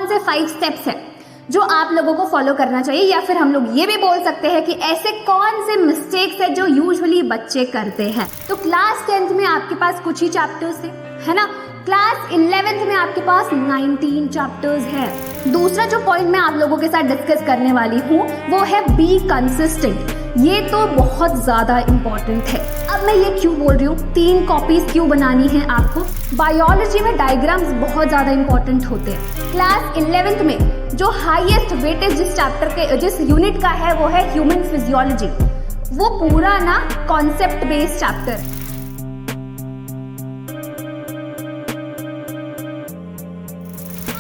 से 5 स्टेप्स हैं जो आप लोगों को फॉलो करना चाहिए, या फिर हम लोग ये भी बोल सकते हैं कि ऐसे कौन से मिस्टेक्स है जो यूजुअली बच्चे करते हैं। तो क्लास 10th में आपके पास कुछ ही चैप्टर्स है ना। क्लास 11th में आपके पास 19 चैप्टर्स है। दूसरा जो पॉइंट मैं आप लोगों के साथ डिस्कस करने वाली हूँ वो है बी कंसिस्टेंट। ये तो बहुत ज़्यादा इम्पॉर्टेंट है। अब मैं ये क्यों बोल रही हूँ, 3 कॉपीज क्यों बनानी है आपको। बायोलॉजी में डायग्राम्स बहुत ज़्यादा इम्पॉर्टेंट होते हैं। क्लास 11th में जो हाईएस्ट वेटेज जिस चैप्टर के जिस यूनिट का है वो है ह्यूमन फिजियोलॉजी। वो पूरा ना concept based chapter.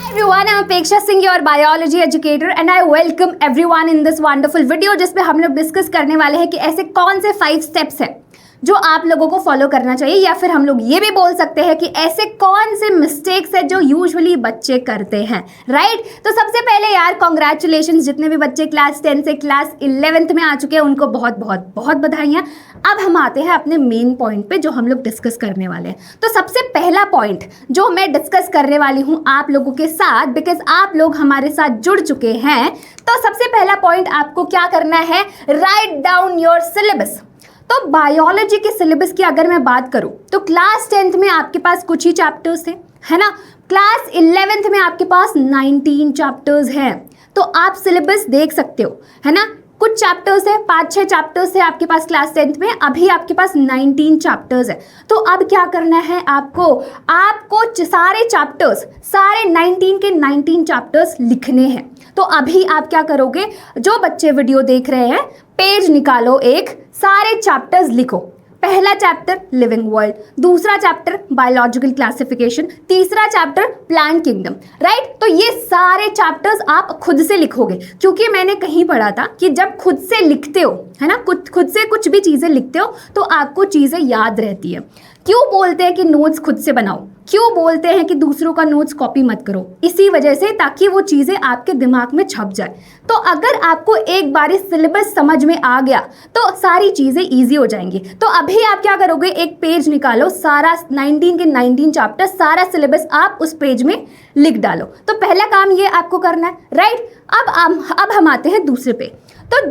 Everyone, I'm Apeksha Singh, your biology educator, and I welcome everyone in this wonderful video जिसमें हम लोग डिस्कस करने वाले हैं कि ऐसे कौन से 5 स्टेप्स हैं जो आप लोगों को फॉलो करना चाहिए, या फिर हम लोग ये भी बोल सकते हैं कि ऐसे कौन से मिस्टेक्स है जो यूजुअली बच्चे करते हैं, राइट। तो सबसे पहले यार कॉन्ग्रेचुलेशंस, जितने भी बच्चे क्लास 10 से क्लास 11th में आ चुके हैं उनको बहुत बहुत बहुत बधाइयाँ। अब हम आते हैं अपने मेन पॉइंट पे जो हम लोग डिस्कस करने वाले हैं। तो सबसे पहला पॉइंट जो मैं डिस्कस करने वाली हूँ आप लोगों के साथ, बिकॉज आप लोग हमारे साथ जुड़ चुके हैं, तो सबसे पहला पॉइंट आपको क्या करना है, राइट डाउन योर सिलेबस। तो बायोलॉजी के सिलेबस की अगर मैं बात करूं तो क्लास 10th में आपके पास कुछ ही चैप्टर्स है ना। क्लास 11th में आपके पास 19 चैप्टर्स हैं। तो आप सिलेबस देख सकते हो, है ना। कुछ चैप्टर्स है, 5-6 चैप्टर्स है आपके पास क्लास 10th में, अभी आपके पास 19 चैप्टर्स है। तो अब क्या करना है आपको सारे चैप्टर्स, सारे 19 के 19 चैप्टर्स लिखने हैं। तो अभी आप क्या करोगे, जो बच्चे वीडियो देख रहे हैं पेज निकालो, एक सारे चैप्टर्स लिखो। पहला चैप्टर लिविंग वर्ल्ड, दूसरा चैप्टर बायोलॉजिकल क्लासिफिकेशन, तीसरा चैप्टर प्लांट किंगडम, राइट। तो ये सारे चैप्टर्स आप खुद से लिखोगे, क्योंकि मैंने कहीं पढ़ा था कि जब खुद से लिखते हो, है ना, खुद से कुछ भी चीज़ें लिखते हो तो आपको चीज़ें याद रहती है। क्यों बोलते हैं कि नोट्स खुद से बनाओ, क्यों बोलते हैं कि दूसरों का नोट्स कॉपी मत करो, इसी वजह से, ताकि वो चीज़ें आपके दिमाग में छप जाए। तो अगर आपको एक बार सिलेबस समझ में आ गया तो सारी चीज़ें इजी हो जाएंगी। तो अभी आप क्या करोगे, एक पेज निकालो, सारा 19 के 19 चैप्टर, सारा सिलेबस आप उस पेज में लिख डालो। तो पहला काम ये आपको करना है, राइट। अब हम आते हैं दूसरे पे। तो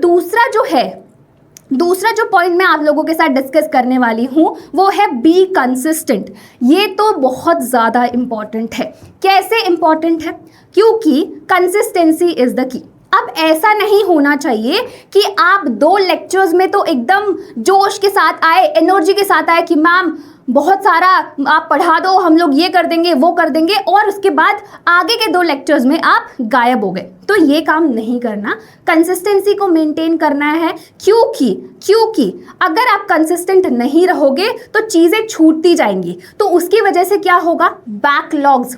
दूसरा जो पॉइंट मैं आप लोगों के साथ डिस्कस करने वाली हूँ वो है बी कंसिस्टेंट। ये तो बहुत ज़्यादा इम्पॉर्टेंट है। कैसे इम्पॉर्टेंट है, क्योंकि कंसिस्टेंसी इज़ द की। अब ऐसा नहीं होना चाहिए कि आप 2 लेक्चर्स में तो एकदम जोश के साथ आए, एनर्जी के साथ आए कि मैम बहुत सारा आप पढ़ा दो, हम लोग ये कर देंगे वो कर देंगे, और उसके बाद आगे के 2 लेक्चर्स में आप गायब हो गए। तो ये काम नहीं करना, कंसिस्टेंसी को मेंटेन करना है। क्योंकि अगर आप कंसिस्टेंट नहीं रहोगे तो चीज़ें छूटती जाएंगी। तो उसकी वजह से क्या होगा, बैकलॉग्स।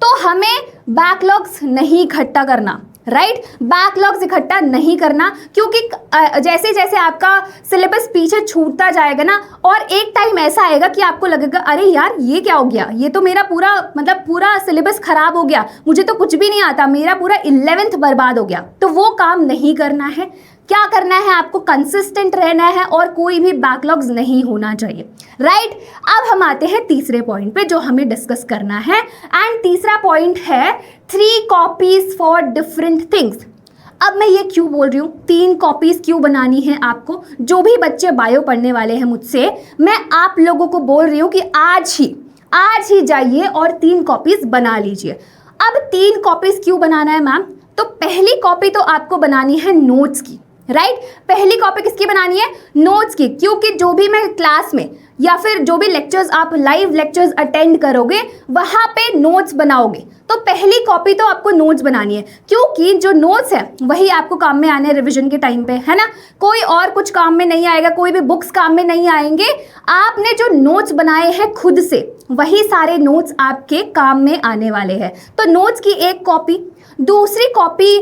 तो हमें बैकलॉग्स नहीं इकट्ठा करना, राइट। बैकलॉग्स इकट्ठा नहीं करना, क्योंकि जैसे जैसे आपका सिलेबस पीछे छूटता जाएगा ना, और एक टाइम ऐसा आएगा कि आपको लगेगा अरे यार ये क्या हो गया, ये तो मेरा पूरा सिलेबस खराब हो गया, मुझे तो कुछ भी नहीं आता, मेरा पूरा 11th बर्बाद हो गया। तो वो काम नहीं करना है। क्या करना है, आपको कंसिस्टेंट रहना है और कोई भी बैकलॉग्स नहीं होना चाहिए, राइट। अब हम आते हैं तीसरे पॉइंट पे जो हमें डिस्कस करना है, एंड तीसरा पॉइंट है 3 कॉपीज फॉर डिफरेंट थिंग्स। अब मैं ये क्यों बोल रही हूँ, 3 कॉपीज क्यों बनानी है आपको। जो भी बच्चे बायो पढ़ने वाले हैं मुझसे, मैं आप लोगों को बोल रही हूँ कि आज ही जाइए और 3 कॉपीज बना लीजिए। अब 3 कॉपीज क्यों बनाना है मैम, तो पहली कॉपी तो आपको बनानी है नोट्स की, राइट। पहली कॉपी किसकी बनानी है, नोट्स की, क्योंकि जो भी मैं क्लास में या फिर जो भी लेक्चर्स आप लाइव लेक्चर्स अटेंड करोगे वहाँ पे नोट्स बनाओगे। तो पहली कॉपी तो आपको नोट्स बनानी है, क्योंकि जो नोट्स है वही आपको काम में आने रिवीजन के टाइम पे, है ना। कोई और कुछ काम में नहीं आएगा, कोई भी बुक्स काम में नहीं आएंगे। आपने जो नोट्स बनाए हैं खुद से, वही सारे नोट्स आपके काम में आने वाले हैं। तो नोट्स की एक कॉपी। दूसरी कॉपी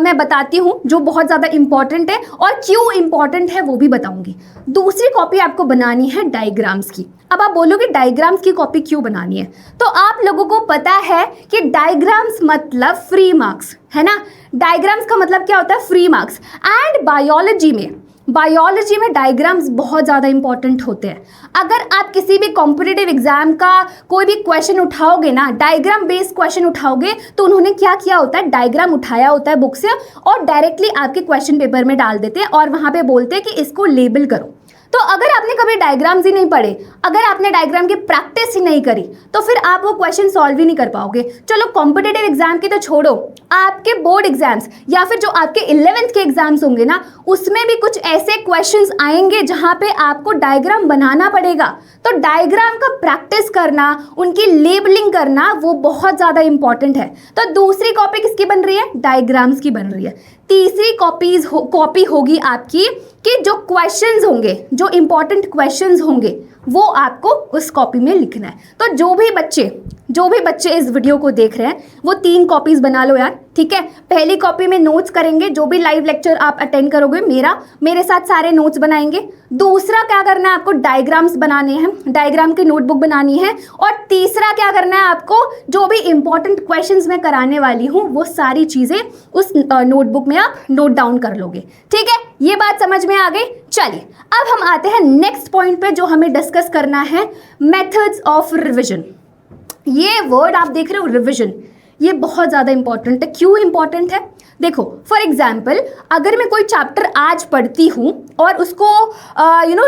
मैं बताती हूँ जो बहुत ज़्यादा इम्पॉर्टेंट है, और क्यों इम्पॉर्टेंट है वो भी बताऊँगी। दूसरी कॉपी आपको बनानी है डायग्राम्स की। अब आप बोलोगे डायग्राम्स की कॉपी क्यों बनानी है, तो आप लोगों को पता है कि डायग्राम्स मतलब फ्री मार्क्स, है ना। डायग्राम्स का मतलब क्या होता है, फ्री मार्क्स। एंड बायोलॉजी में बायोलॉजी में डायग्राम्स बहुत ज़्यादा इंपॉर्टेंट होते हैं। अगर आप किसी भी कॉम्पिटिटिव एग्जाम का कोई भी क्वेश्चन उठाओगे ना, डायग्राम बेस्ड क्वेश्चन उठाओगे, तो उन्होंने क्या किया होता है, डायग्राम उठाया होता है बुक से और डायरेक्टली आपके क्वेश्चन पेपर में डाल देते हैं और वहाँ पे बोलते हैं कि इसको लेबल करो। तो अगर आपने कभी डायग्राम्स ही नहीं पढ़े, अगर आपने डायग्राम की प्रैक्टिस ही नहीं करी, तो फिर आप वो क्वेश्चन सॉल्व ही नहीं कर पाओगे। चलो कॉम्पिटिटिव एग्जाम की तो छोड़ो, आपके बोर्ड एग्जाम्स या फिर जो आपके 11th के एग्जाम्स होंगे ना, उसमें भी कुछ ऐसे क्वेश्चंस आएंगे जहां पे आपको डायग्राम बनाना पड़ेगा। तो डायग्राम का प्रैक्टिस करना, उनकी लेबलिंग करना, वो बहुत ज़्यादा इंपॉर्टेंट है। तो दूसरी कॉपी किसकी बन रही है, डायग्राम्स की बन रही है। तीसरी कॉपी होगी आपकी कि जो क्वेश्चंस होंगे, जो इंपॉर्टेंट क्वेश्चंस होंगे, वो आपको उस कॉपी में लिखना है। तो जो भी बच्चे इस वीडियो को देख रहे हैं, वो 3 कॉपीज बना लो यार, ठीक है। पहली कॉपी में नोट्स करेंगे, जो भी लाइव लेक्चर आप अटेंड करोगे मेरे साथ सारे नोट्स बनाएंगे। दूसरा क्या करना है आपको, डायग्राम्स बनाने हैं, डायग्राम की नोटबुक बनानी है। और तीसरा क्या करना है आपको, जो भी इंपॉर्टेंट क्वेश्चंस मैं कराने वाली हूँ, वो सारी चीज़ें उस नोटबुक में आप नोट डाउन कर लोगे, ठीक है। ये बात समझ में आ गई। चलिए अब हम आते हैं नेक्स्ट पॉइंट पे, जो हमें डिस्कस करना है, मेथड्स ऑफ रिविजन। ये वर्ड आप देख रहे हो, रिविजन, ये बहुत ज़्यादा इंपॉर्टेंट है। क्यों इंपॉर्टेंट है, देखो फॉर एग्जाम्पल, अगर मैं कोई चैप्टर आज पढ़ती हूँ और उसको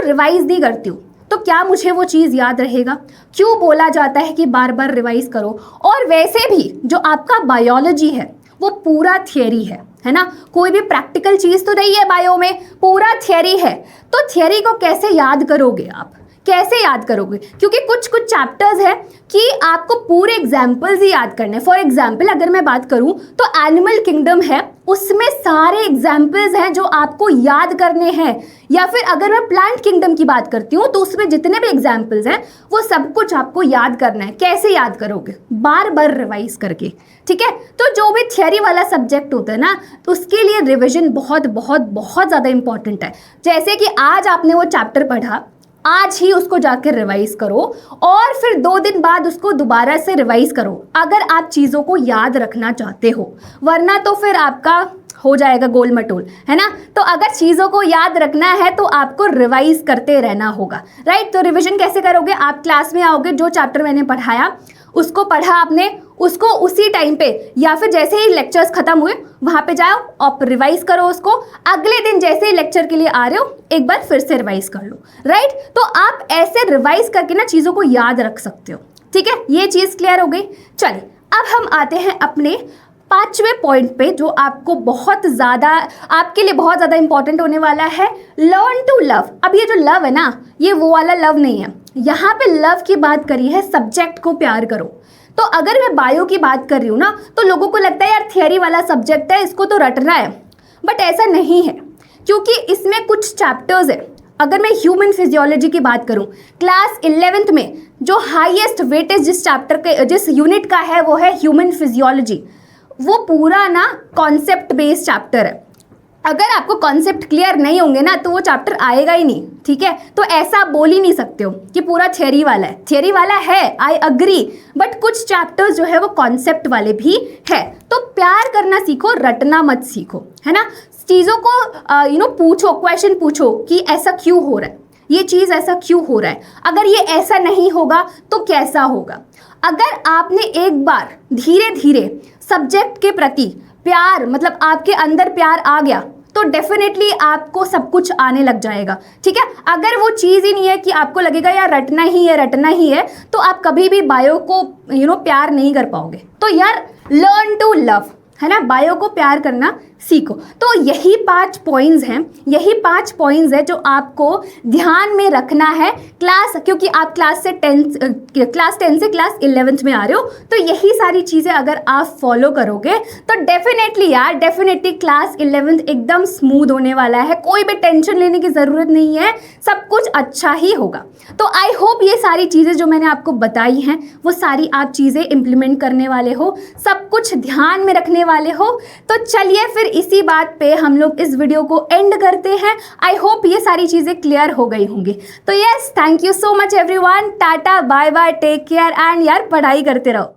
रिवाइज नहीं करती हूँ, तो क्या मुझे वो चीज़ याद रहेगा? क्यों बोला जाता है कि बार बार रिवाइज करो? और वैसे भी जो आपका बायोलॉजी है वो पूरा थियरी है ना, कोई भी प्रैक्टिकल चीज़ तो नहीं है बायो में, पूरा थियरी है। तो थियरी को कैसे याद करोगे आप, कैसे याद करोगे? क्योंकि कुछ चैप्टर्स है कि आपको पूरे एग्जाम्पल्स ही याद करने हैं। फॉर एग्जाम्पल अगर मैं बात करूं तो एनिमल किंगडम है, उसमें सारे एग्जाम्पल्स हैं जो आपको याद करने हैं। या फिर अगर मैं प्लांट किंगडम की बात करती हूँ, तो उसमें जितने भी एग्जाम्पल्स हैं वो सब कुछ आपको याद करना है। कैसे याद करोगे? बार बार रिवाइज करके, ठीक है। तो जो भी थियरी वाला सब्जेक्ट होता है ना, तो उसके लिए रिविजन बहुत बहुत बहुत ज़्यादा इंपॉर्टेंट है। जैसे कि आज आपने वो चैप्टर पढ़ा, आज ही उसको जाकर रिवाइज करो और फिर 2 दिन बाद उसको दोबारा से रिवाइज करो, अगर आप चीज़ों को याद रखना चाहते हो। वरना तो फिर आपका हो जाएगा गोल मटोल, है ना। तो अगर चीज़ों को याद रखना है तो आपको रिवाइज करते रहना होगा, राइट। तो रिविजन कैसे करोगे? आप क्लास में आओगे, जो चैप्टर मैंने पढ़ाया उसको पढ़ा आपने, उसको उसी टाइम पे या फिर जैसे ही लेक्चर्स खत्म हुए वहाँ पे जाओ, आप रिवाइज करो उसको। अगले दिन जैसे ही लेक्चर के लिए आ रहे हो, एक बार फिर से रिवाइज कर लो, राइट। तो आप ऐसे रिवाइज करके ना चीज़ों को याद रख सकते हो, ठीक है। ये चीज़ क्लियर हो गई। चलिए अब हम आते हैं अपने 5वें पॉइंट पे, जो आपको बहुत ज़्यादा, आपके लिए बहुत ज़्यादा इंपॉर्टेंट होने वाला है, लर्न टू लव। अब ये जो लव है ना, ये वो वाला लव नहीं है, यहाँ पे लव की बात करी है, सब्जेक्ट को प्यार करो। तो अगर मैं बायो की बात कर रही हूँ ना, तो लोगों को लगता है यार थियरी वाला सब्जेक्ट है, इसको तो रटना है, बट ऐसा नहीं है, क्योंकि इसमें कुछ चैप्टर्स है। अगर मैं ह्यूमन फिजियोलॉजी की बात करूं, क्लास 11th में जो हाईएस्ट वेटेज जिस चैप्टर के, जिस यूनिट का है, वो है ह्यूमन फिजियोलॉजी। वो पूरा ना कॉन्सेप्ट बेस्ड चैप्टर है। अगर आपको कॉन्सेप्ट क्लियर नहीं होंगे ना, तो वो चैप्टर आएगा ही नहीं, ठीक है। तो ऐसा आप बोल ही नहीं सकते हो कि पूरा थियरी वाला है। थियरी वाला है, आई अग्री, बट कुछ चैप्टर्स जो है वो कॉन्सेप्ट वाले भी है। तो प्यार करना सीखो, रटना मत सीखो, है ना। चीज़ों को पूछो, क्वेश्चन पूछो कि ऐसा क्यों हो रहा है, ये चीज़ ऐसा क्यों हो रहा है, अगर ये ऐसा नहीं होगा तो कैसा होगा। अगर आपने एक बार धीरे धीरे सब्जेक्ट के प्रति प्यार, मतलब आपके अंदर प्यार आ गया, तो डेफिनेटली आपको सब कुछ आने लग जाएगा, ठीक है। अगर वो चीज़ ही नहीं है कि आपको लगेगा यार रटना ही है, तो आप कभी भी बायो को प्यार नहीं कर पाओगे। तो यार लर्न टू लव, है ना, बायो को प्यार करना सीखो। तो यही 5 पॉइंट्स हैं जो आपको ध्यान में रखना है क्योंकि आप क्लास 10 से क्लास 11th में आ रहे हो। तो यही सारी चीज़ें अगर आप फॉलो करोगे तो डेफिनेटली क्लास 11th एकदम स्मूथ होने वाला है। कोई भी टेंशन लेने की ज़रूरत नहीं है, सब कुछ अच्छा ही होगा। तो आई होप ये सारी चीज़ें जो मैंने आपको बताई हैं, वो सारी आप चीज़ें इम्प्लीमेंट करने वाले हो, सब कुछ ध्यान में रखने वाले हो। तो चलिए फिर इसी बात पे हम लोग इस वीडियो को एंड करते हैं। आई होप ये सारी चीज़ें क्लियर हो गई होंगी। तो yes, thank you so much everyone, tata bye bye, take care and यार पढ़ाई करते रहो।